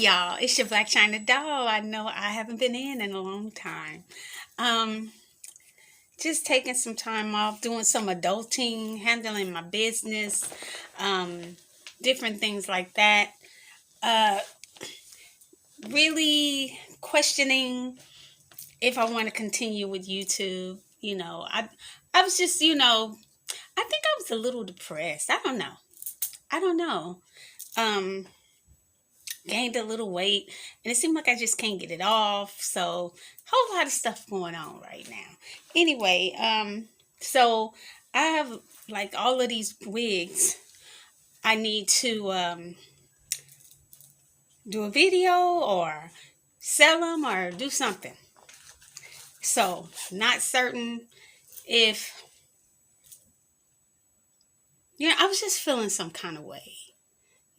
y'all, it's your Black China doll. I know I haven't been in a long time. Um, just taking some time off, doing some adulting, handling my business, um, different things like that. Uh, really questioning if I want to continue with YouTube. I was just, I think I was a little depressed. I don't know. I don't know. Um, Gained a little weight and it seemed like I just can't get it off. So whole lot of stuff going on right now. Anyway, so I have like all of these wigs. I need to do a video or sell them or do something. So not certain if, I was just feeling some kind of way.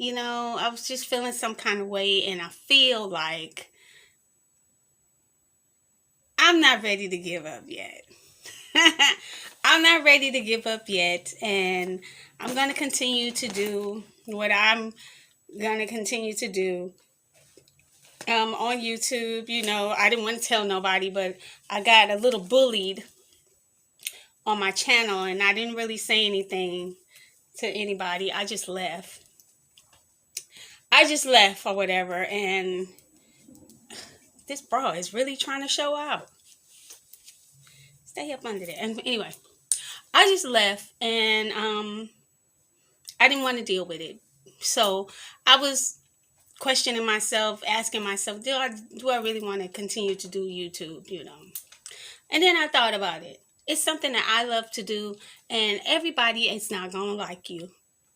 I was just feeling some kind of way, and I feel like I'm not ready to give up yet. I'm not ready to give up yet, and I'm going to continue to do what I'm going to continue to do on YouTube. I didn't want to tell nobody, but I got a little bullied on my channel, and I didn't really say anything to anybody. I just left or whatever, and this bra is really trying to show out. Stay up under there. And anyway, I just left, and I didn't want to deal with it. So I was questioning myself, asking myself, do I really want to continue to do YouTube, And then I thought about it. It's something that I love to do, and everybody is not going to like you.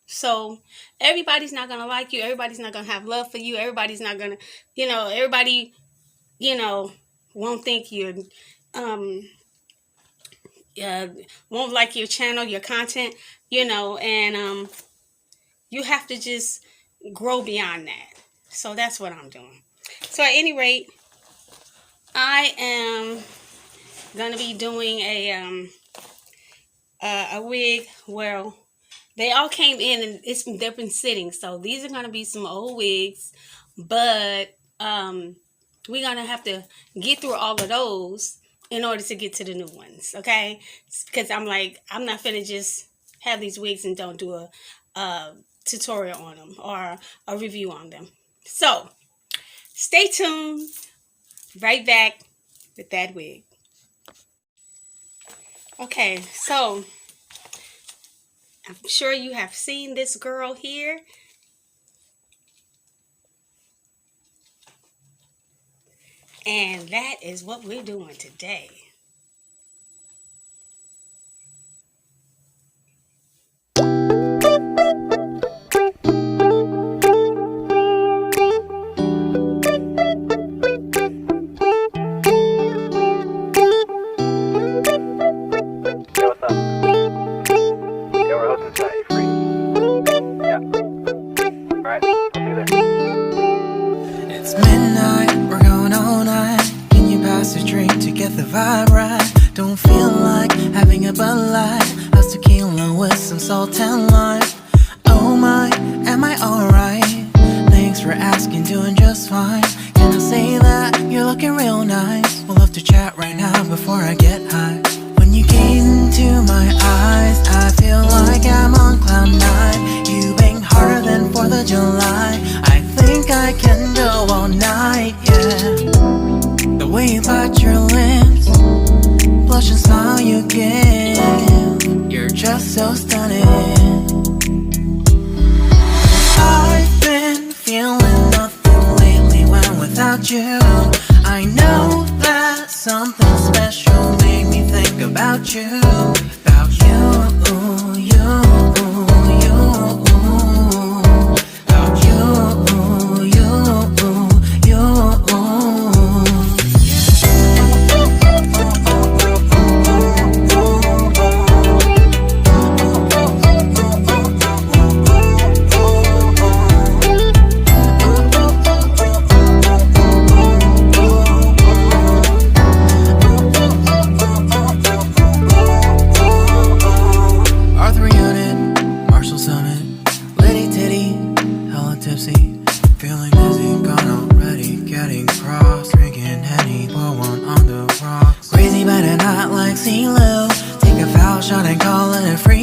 So everybody's not going to like you. Everybody's not going to have love for you. Everybody's not going to, everybody, won't think you're, won't like your channel, your content, and you have to just grow beyond that. So that's what I'm doing. So at any rate, I am going to be doing a wig. Well, they all came in and they've been sitting. So these are going to be some old wigs, but we're going to have to get through all of those in order to get to the new ones, okay? Because I'm not finna just have these wigs and don't do a tutorial on them or a review on them. So stay tuned. Right back with that wig. Okay, so I'm sure you have seen this girl here. And that is what we're doing today. It's midnight, we're going all night. Can you pass a drink to get the vibe right? Don't feel like having a Bud Light. How's tequila with some salt and lime? Oh my, am I alright? Thanks for asking, doing just fine. Can I say that you're looking real nice? We'll have to chat right now before I get high. When you gaze into my eyes, I feel like I'm on cloud nine. You bang harder than 4th of July. I think I can go all night, yeah. The way you bite your lips, blush and smile you give, you're just so stunning. I've been feeling nothing lately when without you. I know that something special made me think about you. About you, you, you. About you, you, you.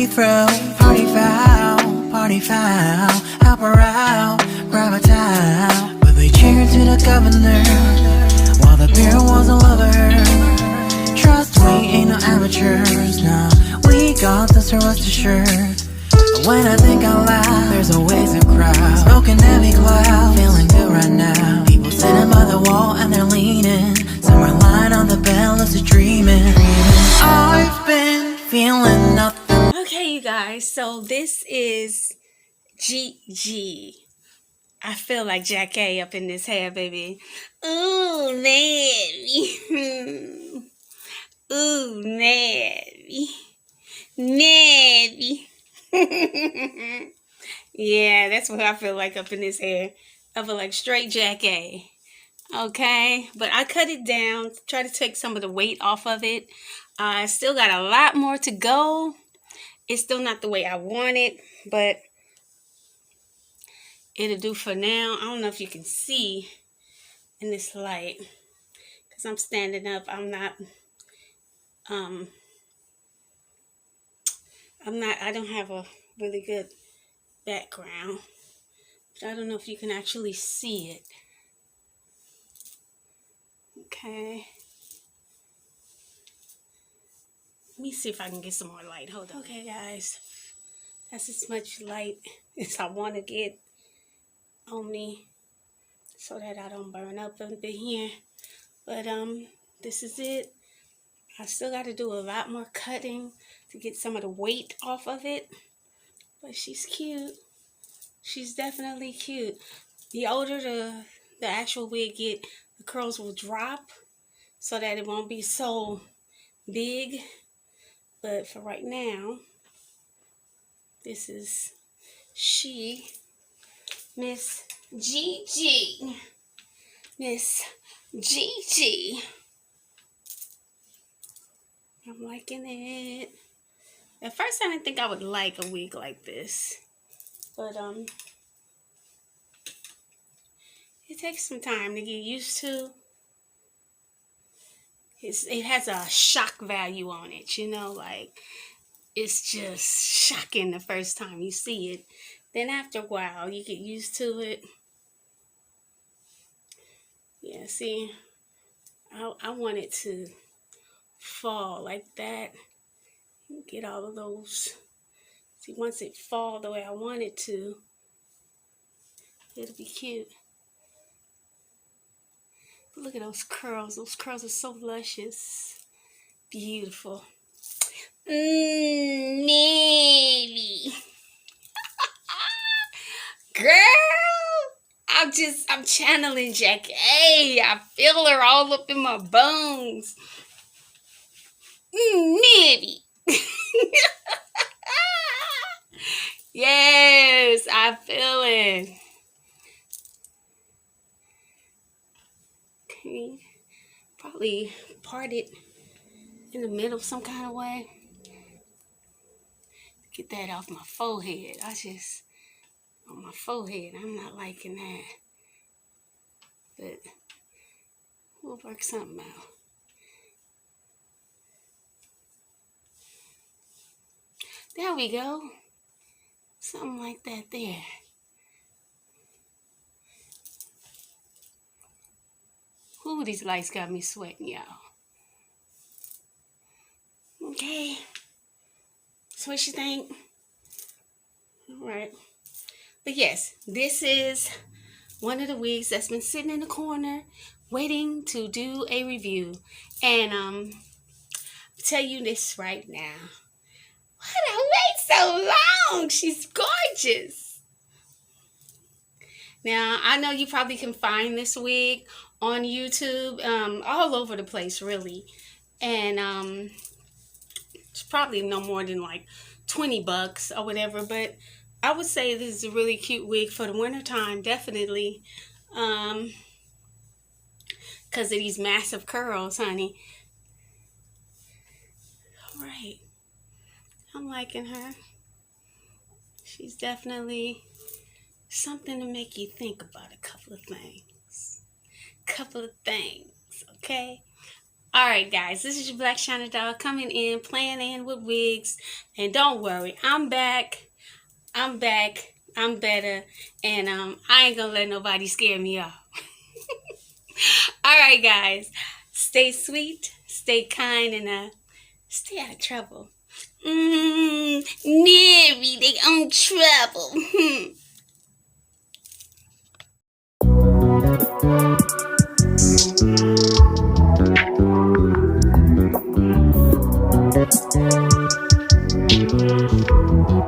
throw. Party foul, help her out, grab a towel. But they cheered to the governor, while the beer was all over her. Trust we ain't no amateurs, nah. We got this, so rest assured. When I think out loud, there's always a crowd. Smoking heavy cloud, feeling good right now. People sitting by the wall and they're leaning. Some are lying on the bed, lucid dreaming. I've been feeling nothing. Okay, you guys, so this is Gigi. I feel like Jack A up in this hair, baby. Ooh, Navy. Ooh, Navy. Navy. Yeah, that's what I feel like up in this hair. I feel like straight Jack A. Okay, but I cut it down, try to take some of the weight off of it. I still got a lot more to go. It's still not the way I want it, but it'll do for now. I don't know if you can see in this light because I'm standing up. I don't have a really good background. I don't know if you can actually see it. Okay. Let me see if I can get some more light. Hold on. Okay, guys. That's as much light as I want to get on me so that I don't burn up a bit here. But this is it. I still got to do a lot more cutting to get some of the weight off of it. But she's cute. She's definitely cute. The older the actual wig get, the curls will drop so that it won't be so big. But for right now, this is she, Miss Gigi. Miss Gigi. I'm liking it. At first I didn't think I would like a wig like this. But it takes some time to get used to. It has a shock value on it, you know, like it's just shocking the first time you see it. Then after a while you get used to it. Yeah, see, I want it to fall like that. Get all of those. See, once it fall the way I want it to, it'll be cute. But look at those curls. Those curls are so luscious. Beautiful. Maybe. Girl, I'm channeling Jack A. I feel her all up in my bones. Maybe. Yes, I feel it. Okay. Probably part it in the middle some kind of way. Get that off my forehead. On my forehead, I'm not liking that. But we'll work something out. There we go. Something like that there. Ooh, these lights got me sweating, y'all. Okay. So what you think? All right. But yes, this is one of the wigs that's been sitting in the corner waiting to do a review. And I'll tell you this right now. Why did I wait so long? She's gorgeous. Now, I know you probably can find this wig on YouTube, all over the place, really. And it's probably no more than like $20 or whatever. But I would say this is a really cute wig for the winter time, definitely. Because of these massive curls, honey. All right. I'm liking her. She's definitely something to make you think about a couple of things. Okay? All right, guys, this is your Black China Doll coming in, playing in with wigs. And don't worry, I'm back. I'm back. I'm better. And I ain't gonna let nobody scare me off. All right, guys, stay sweet, stay kind, and stay out of trouble. Navy, they own trouble.